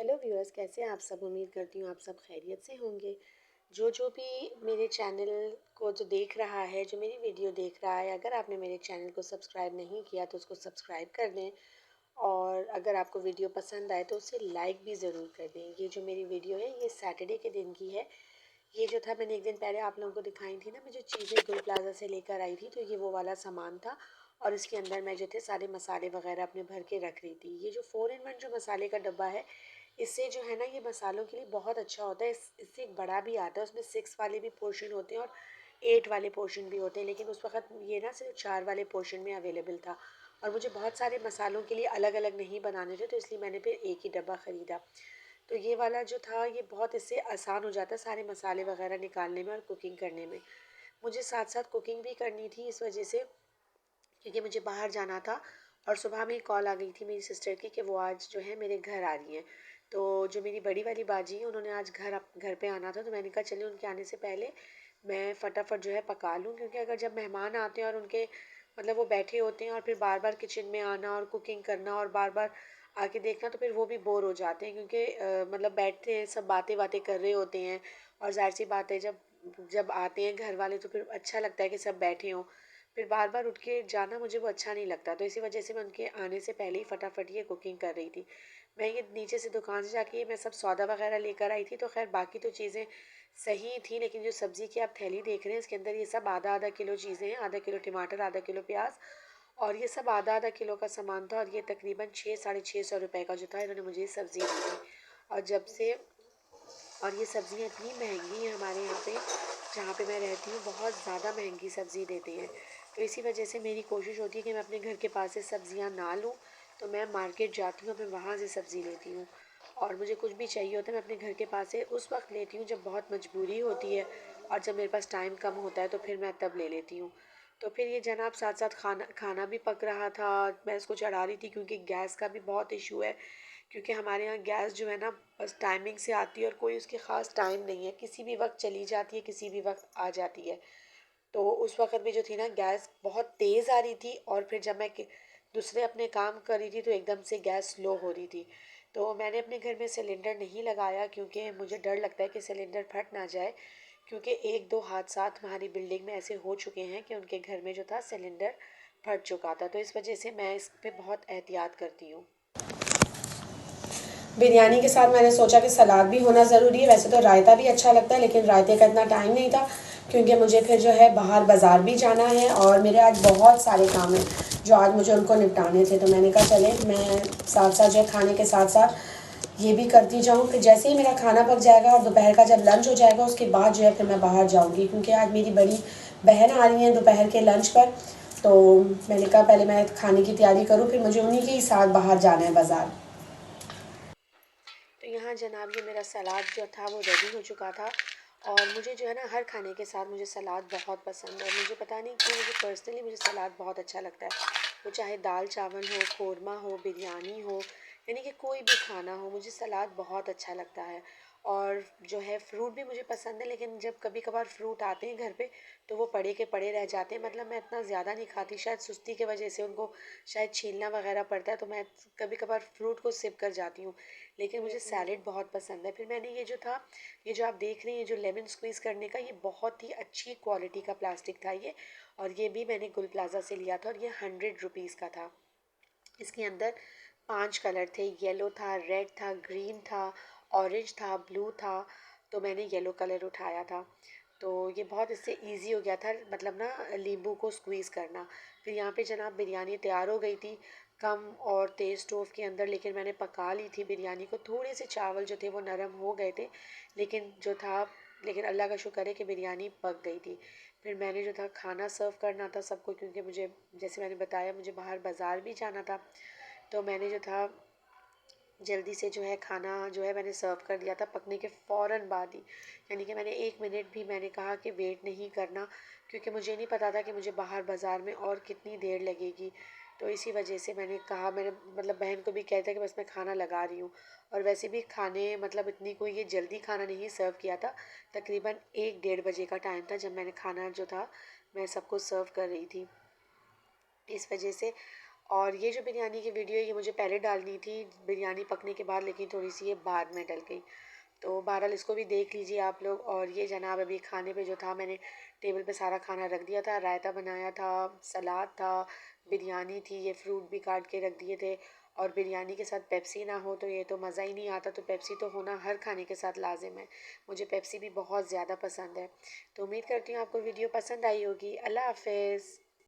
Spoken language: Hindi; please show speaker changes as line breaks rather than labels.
हेलो व्यूअर्स, कैसे हैं आप सब। उम्मीद करती हूँ आप सब खैरियत से होंगे। जो भी मेरे चैनल को जो देख रहा है, जो मेरी वीडियो देख रहा है, अगर आपने मेरे चैनल को सब्सक्राइब नहीं किया तो उसको सब्सक्राइब कर दें। और अगर आपको वीडियो पसंद आए तो उसे लाइक भी ज़रूर कर दें। ये जो मेरी वीडियो है ये सैटरडे के दिन की है। ये जो था मैंने एक दिन पहले आप लोगों को दिखाई थी ना, मैं जो चीज़ें गुल प्लाजा से लेकर आई थी, तो ये वो वाला सामान था। और इसके अंदर मैं जो थे सारे मसाले वगैरह अपने भर के रख रही थी। ये जो 4 in 1 जो मसाले का डब्बा है, इससे जो है ना ये मसालों के लिए बहुत अच्छा होता है। इससे एक बड़ा भी आता है, उसमें 6 वाले भी पोर्शन होते हैं और 8 वाले पोर्शन भी होते हैं, लेकिन उस वक्त ये ना सिर्फ 4 वाले पोर्शन में अवेलेबल था। और मुझे बहुत सारे मसालों के लिए अलग अलग नहीं बनाने थे, तो इसलिए मैंने फिर एक ही डब्बा ख़रीदा। तो ये वाला जो था ये बहुत इससे आसान हो जाता है सारे मसाले वगैरह निकालने में और कुकिंग करने में। मुझे साथ साथ कुकिंग भी करनी थी इस वजह से, क्योंकि मुझे बाहर जाना था। और सुबह में कॉल आ गई थी मेरी सिस्टर की कि वो आज जो है मेरे घर आ रही हैं। तो जो मेरी बड़ी वाली बाजी है उन्होंने आज घर पे आना था, तो मैंने कहा चलिए उनके आने से पहले मैं फटाफट जो है पका लूँ। क्योंकि अगर जब मेहमान आते हैं और उनके मतलब वो बैठे होते हैं और फिर बार बार किचन में आना और कुकिंग करना और बार बार आके देखना, तो फिर वो भी बोर हो जाते हैं। क्योंकि मतलब बैठते हैं सब बातें बातें कर रहे होते हैं। और जाहिर सी बात है जब जब आते हैं घर वाले तो फिर अच्छा लगता है कि सब बैठे हों। फिर बार बार उठ के जाना मुझे वो अच्छा नहीं लगता, तो इसी वजह से मैं उनके आने से पहले ही फटाफट ये कुकिंग कर रही थी। मैं ये नीचे से दुकान से जाके मैं सब सौदा वगैरह लेकर आई थी। तो खैर बाकी तो चीज़ें सही थी, लेकिन जो सब्ज़ी की आप थैली देख रहे हैं इसके अंदर ये सब आधा आधा किलो चीज़ें हैं। आधा किलो टमाटर, आधा किलो प्याज, और ये सब आधा आधा किलो का सामान था। और ये तकरीबन 600-650 रुपये का जो था इन्होंने मुझे ये सब्ज़ी दी थी। और जब से और ये सब्ज़ियाँ इतनी महंगी हैं हमारे यहाँ पे, जहाँ पे मैं रहती हूँ बहुत ज़्यादा महंगी सब्ज़ी देते हैं। तो इसी वजह से मेरी कोशिश होती है कि मैं अपने घर के पास से सब्ज़ियाँ ना लूँ, तो मैं मार्केट जाती हूँ, मैं वहाँ से सब्ज़ी लेती हूँ। और मुझे कुछ भी चाहिए होता है मैं अपने घर के पास से उस वक्त लेती हूँ जब बहुत मजबूरी होती है। और जब मेरे पास टाइम कम होता है तो फिर मैं तब ले लेती हूँ। तो फिर ये जनाब साथ साथ खाना खाना भी पक रहा था। मैं इसको चढ़ा रही थी क्योंकि गैस का भी बहुत इशू है। क्योंकि हमारे यहाँ गैस जो है ना बस टाइमिंग से आती है और कोई उसकी ख़ास टाइम नहीं है, किसी भी वक्त चली जाती है, किसी भी वक्त आ जाती है। तो उस वक्त भी जो थी ना गैस बहुत तेज़ आ रही थी, और फिर जब मैं दूसरे अपने काम कर रही थी तो एकदम से गैस स्लो हो रही थी। तो मैंने अपने घर में सिलेंडर नहीं लगाया क्योंकि मुझे डर लगता है कि सिलेंडर फट ना जाए। क्योंकि एक दो हादसात हमारी बिल्डिंग में ऐसे हो चुके हैं कि उनके घर में जो था सिलेंडर फट चुका था। तो इस वजह से मैं इस पे बहुत एहतियात करती हूँ। बिरयानी के साथ मैंने सोचा कि सलाद भी होना ज़रूरी है। वैसे तो रायता भी अच्छा लगता है, लेकिन रायते का इतना टाइम नहीं था क्योंकि मुझे फिर जो है बाहर बाज़ार भी जाना है और मेरे आज बहुत सारे काम हैं जो आज मुझे उनको निपटाने थे। तो मैंने कहा चले मैं साथ साथ जो है खाने के साथ साथ ये भी करती जाऊँ। फिर जैसे ही मेरा खाना पक जाएगा और दोपहर का जब लंच हो जाएगा उसके बाद जो है फिर मैं बाहर जाऊँगी, क्योंकि आज मेरी बड़ी बहन आ रही हैं दोपहर के लंच पर। तो मैंने कहा पहले मैं खाने की तैयारी करूँ, फिर मुझे उन्हीं के ही साथ बाहर जाना है बाज़ार। तो यहाँ जनाब ये मेरा सलाद जो था वो रेडी हो चुका था। और मुझे जो है ना हर खाने के साथ मुझे सलाद बहुत पसंद है। मुझे पता नहीं क्यों, मुझे पर्सनली मुझे सलाद बहुत अच्छा लगता है। वो चाहे दाल चावल हो, कोरमा हो, बिरयानी हो, यानी कि कोई भी खाना हो, मुझे सलाद बहुत अच्छा लगता है। और जो है फ्रूट भी मुझे पसंद है, लेकिन जब कभी कभार फ्रूट आते हैं घर पे तो वो पड़े के पड़े रह जाते हैं। मतलब मैं इतना ज़्यादा नहीं खाती, शायद सुस्ती की वजह से उनको शायद छीलना वगैरह पड़ता है, तो मैं कभी कभार फ्रूट को सिप कर जाती हूँ। लेकिन मुझे सैलेड बहुत पसंद है। फिर मैंने ये जो था, ये जो आप देख रहे हैं, जो लेमन स्क्वीज़ करने का, ये बहुत ही अच्छी क्वालिटी का प्लास्टिक था ये। और ये भी मैंने गुल प्लाज़ा से लिया था और ये 100 रुपीज़ का था। इसके अंदर 5 कलर थे, येलो था, रेड था, ग्रीन था, ऑरेंज था, ब्लू था। तो मैंने येलो कलर उठाया था। तो ये बहुत इससे इजी हो गया था, मतलब ना नींबू को स्क्वीज़ करना। फिर यहाँ पे जनाब बिरयानी तैयार हो गई थी कम और तेज़ स्टोव के अंदर, लेकिन मैंने पका ली थी बिरयानी को। थोड़े से चावल जो थे वो नरम हो गए थे, लेकिन जो था लेकिन अल्लाह का शुक्र है कि बिरयानी पक गई थी। फिर मैंने जो था खाना सर्व करना था सबको, क्योंकि मुझे जैसे मैंने बताया मुझे बाहर बाज़ार भी जाना था। तो मैंने जो था जल्दी से जो है खाना जो है मैंने सर्व कर दिया था पकने के फ़ौरन बाद ही। यानी कि मैंने 1 मिनट भी मैंने कहा कि वेट नहीं करना, क्योंकि मुझे नहीं पता था कि मुझे बाहर बाज़ार में और कितनी देर लगेगी। तो इसी वजह से मैंने कहा, मैंने मतलब बहन को भी कहता कि बस मैं खाना लगा रही हूँ। और वैसे भी खाने मतलब इतनी कोई ये जल्दी खाना नहीं सर्व किया था। तकरीबन 1-1:30 का टाइम था जब मैंने खाना जो था मैं सबको सर्व कर रही थी। इस वजह से और ये जो बिरयानी की वीडियो है ये मुझे पहले डालनी थी बिरयानी पकने के बाद, लेकिन थोड़ी सी ये बाद में डल गई। तो बहरहाल इसको भी देख लीजिए आप लोग। और ये जनाब अभी खाने पे जो था, मैंने टेबल पे सारा खाना रख दिया था, रायता बनाया था, सलाद था, बिरयानी थी, ये फ्रूट भी काट के रख दिए थे। और बिरयानी के साथ पेप्सी ना हो तो ये तो मज़ा ही नहीं आता, तो पेप्सी तो होना हर खाने के साथ लाजिम है। मुझे पेप्सी भी बहुत ज़्यादा पसंद है। तो उम्मीद करती हूँ आपको वीडियो पसंद आई होगी। अल्लाह हाफिज़।